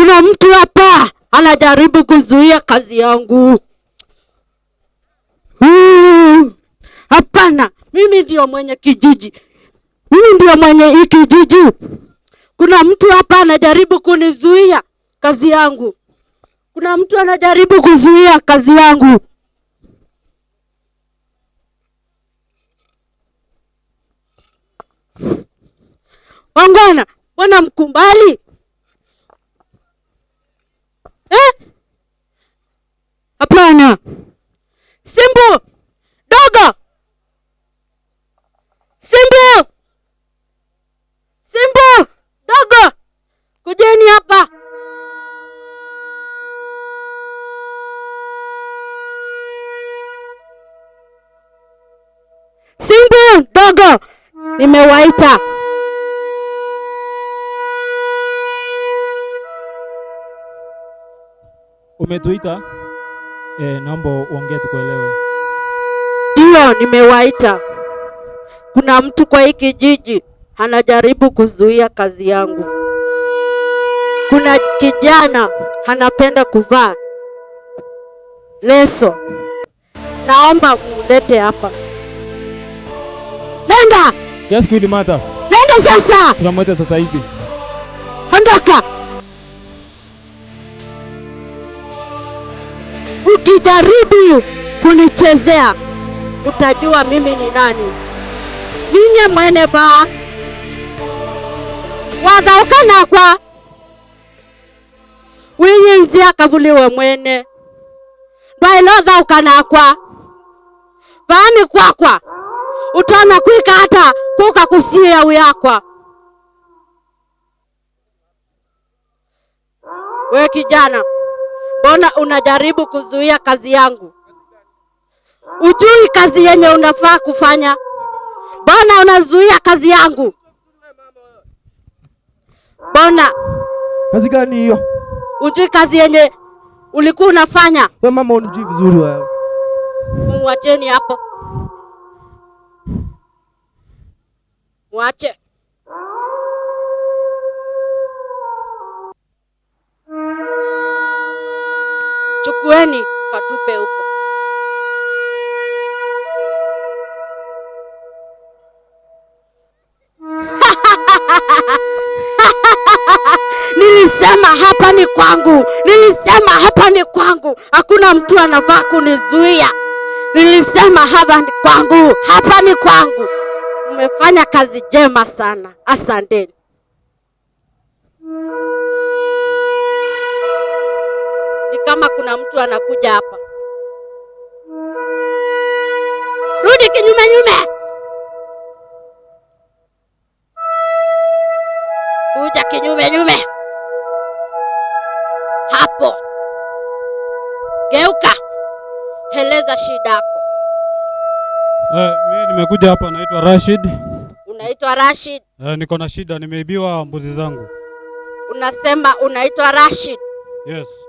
Kuna mtu hapa anajaribu kuzuia kazi yangu. Hapana, mimi ndio mwenye kijiji. Mimi ndio mwenye hii kijiji. Kuna mtu hapa anajaribu kunizuia kazi yangu. Kuna mtu anajaribu kuzuia kazi yangu. Wangwana, wana mkumbali? Hapana. Simbu, dogo. Simbu. Simbu, dogo. Kujeni hapa. Simbu, dogo. Nimewaita. Umetuita? Naomba uongee tukuelewe. Ndio, nimewaita. Kuna mtu kwa hii kijiji anajaribu kuzuia kazi yangu. Kuna kijana anapenda kuvaa leso. Naomba mulete hapa. Nenda! Yes, Queen Mata. Nenda sasa! Tunamwita sasa hivi. Ondoka! Ukijaribu kunichezea, utajua mimi ni nani. Ninye mwene ba wagauka kwa winyi nzia kavuliwe mwene ndwailodha ukanakwa vani kwakwa utana kwika hata kuka kusia uyakwa. We kijana, mbona unajaribu kuzuia kazi yangu? Ujui kazi yenye unafaa kufanya? Mbona unazuia kazi yangu? Mbona? Kazi gani hiyo? Ujui kazi yenye ulikuwa unafanya? Wewe mama unijui vizuri wewe. Mwacheni hapo. Mwache. Chukueni katupe huko. Nilisema hapa ni kwangu. Nilisema hapa ni kwangu. Hakuna mtu anafaa kunizuia. Nilisema hapa ni kwangu. Hapa ni kwangu. Umefanya kazi njema sana. Asanteni. Ni kama kuna mtu anakuja hapa. Rudi kinyume nyume. Kuja kinyume nyume. Hapo. Geuka. Heleza shida yako. Mimi nimekuja hapa, naitwa Rashid. Unaitwa Rashid? Niko na shida, nimeibiwa mbuzi zangu. Unasema unaitwa Rashid? Yes.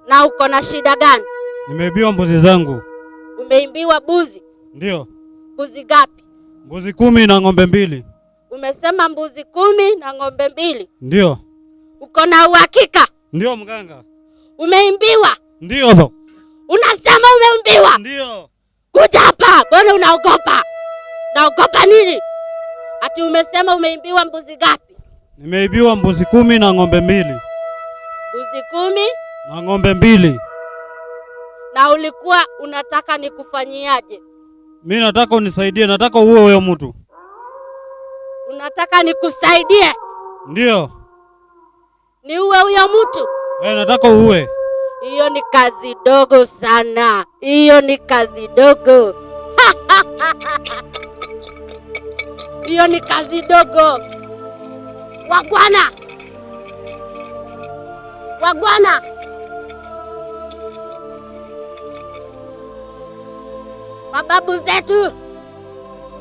Na uko na shida gani? Nimeibiwa mbuzi zangu. Umeimbiwa mbuzi? Ndio. Mbuzi gapi? Mbuzi 10 na ng'ombe 2. Umesema mbuzi 10 na ng'ombe 2? Ndio. Uko na uhakika? Ndio mganga. Umeimbiwa? Ndio hapo. Unasema umeimbiwa? Ndio. Kuja hapa, mbona unaogopa? Naogopa nini? Ati umesema umeimbiwa mbuzi gapi? Nimeibiwa mbuzi 10 na ng'ombe 2. Mbuzi 10 na ng'ombe 2. Na ulikuwa unataka nikufanyiaje? Mimi nataka unisaidie, nataka uwe huyo mtu. Unataka nikusaidie? Ndio. Ni uwe huyo mtu? Nataka uwe. Hiyo ni kazi dogo sana. Hiyo ni kazi dogo. Hiyo ni kazi dogo. Wagwana. Wagwana. Mababu zetu.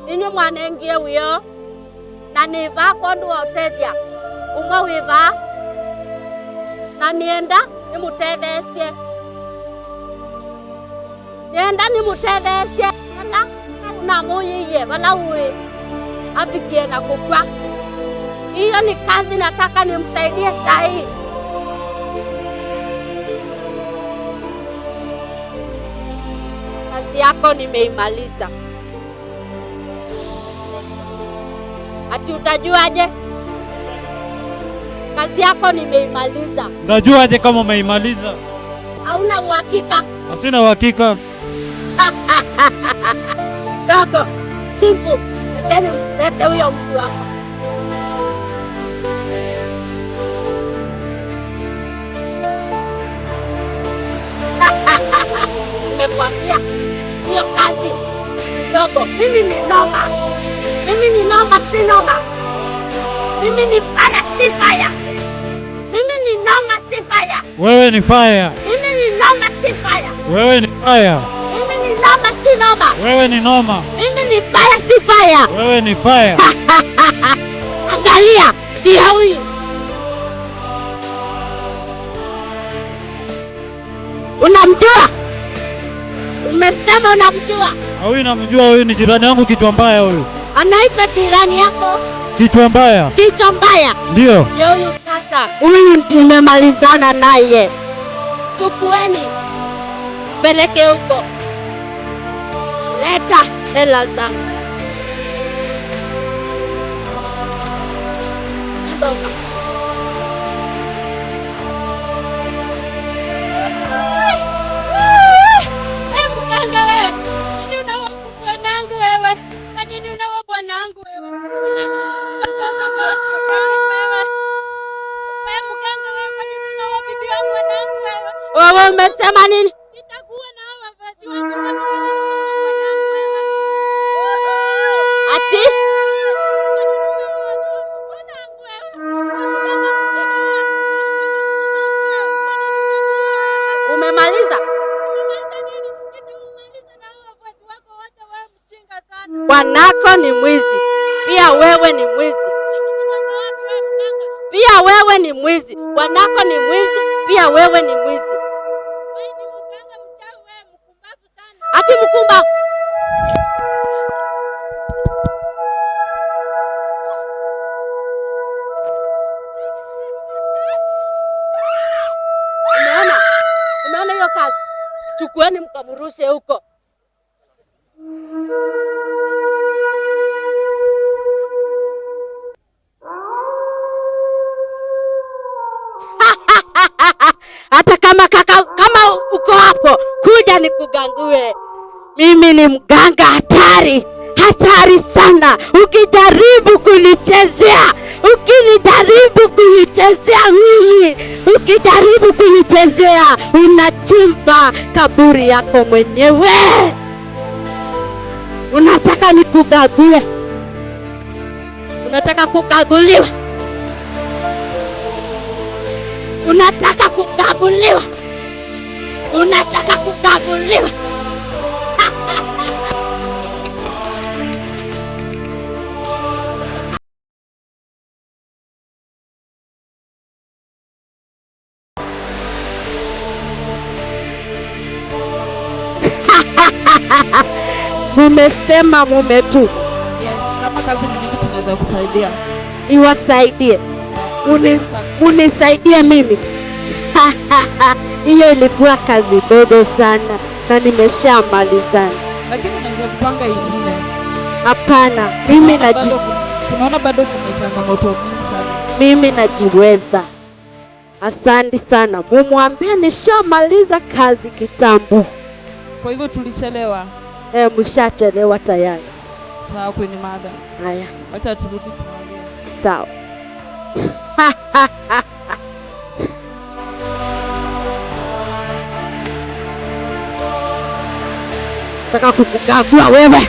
Ninyi mwanengie huyo. Na niva kondu wa utedia. Umwa wiva. Na nienda nimutethesie. Nienda nimutethesie. Nienda na muyiye bala uwe. Abigie na kukwa. Hiyo ni kazi nataka nimsaidie sahi. Kazi yako nimeimaliza. Ati utajuaje? Kazi yako nimeimaliza. Ndajuaje kama umeimaliza? Hauna uhakika? Sina uhakika. Dogo, simple. Lete huyo mtu wako. Nimekwambia hiyo kazi dogo. Mimi ni noma. Mimi ni noma, si noma. Mimi ni fire, si fire. Mimi ni noma, si fire. Wewe ni fire. Mimi ni noma, si fire. Wewe ni fire. Mimi ni noma, si noma. Wewe ni noma. Mimi ni fire, si fire. Wewe ni fire. Angalia, ndio huyu. Unamjua? Umesema unamjua? Huyu namjua, huyu ni jirani yangu kichwa mbaya huyu. Anaitwa jirani yako? Kichwa mbaya. Kichwa mbaya? Ndio. Huyu sasa. Huyu nimemalizana naye. Chukueni. Mpeleke huko. Leta hela zangu. Ondoka. Mganga wewe, nini unaua bwanangu wewe? Kwa nini unaua bwanangu wewe? Wewe mganga wewe, kwa nini unaua bibi wa bwanangu wewe? Wewe umesema nini? Nitakuwa na hao wazazi wako wote, kwa nini unaua bwanangu wewe? Ati? Bwanangu wewe. Mganga mcheka wewe. Kwa nini unaua wewe? Umemaliza? Bwanako ni mwizi. Pia wewe ni mwizi. Pia wewe ni mwizi. Bwanako ni mwizi. Pia wewe ni mwizi. Ati mkumbavu. Umeona hiyo kazi? Chukueni mkamrushe huko. Hata kama uko hapo, kuja nikugangue. Mimi ni mganga hatari sana. Ukijaribu kunichezea unachimba kaburi yako mwenyewe. Unataka nikugague? Unataka kukaguliwa? Unataka kukaguliwa? Mumesema mumetu. Yes, kama kazi nyingine tunaweza kusaidia. Iwasaidie. Unisaidie mimi. Hiyo ilikuwa kazi dogo sana na nimeshamalizana. Lakini unaweza kupanga ingine. Hapana, tunaona bado kuna changamoto mingi sana. Mimi najiweza. Asante sana. Mumwambie nishamaliza kazi kitambo. Kwa hivyo tulichelewa. Mshachelewa tayari. Sawa, kwenye mada. Haya. Acha turudi tunaongea. Sawa. Nataka kukukagua wewe.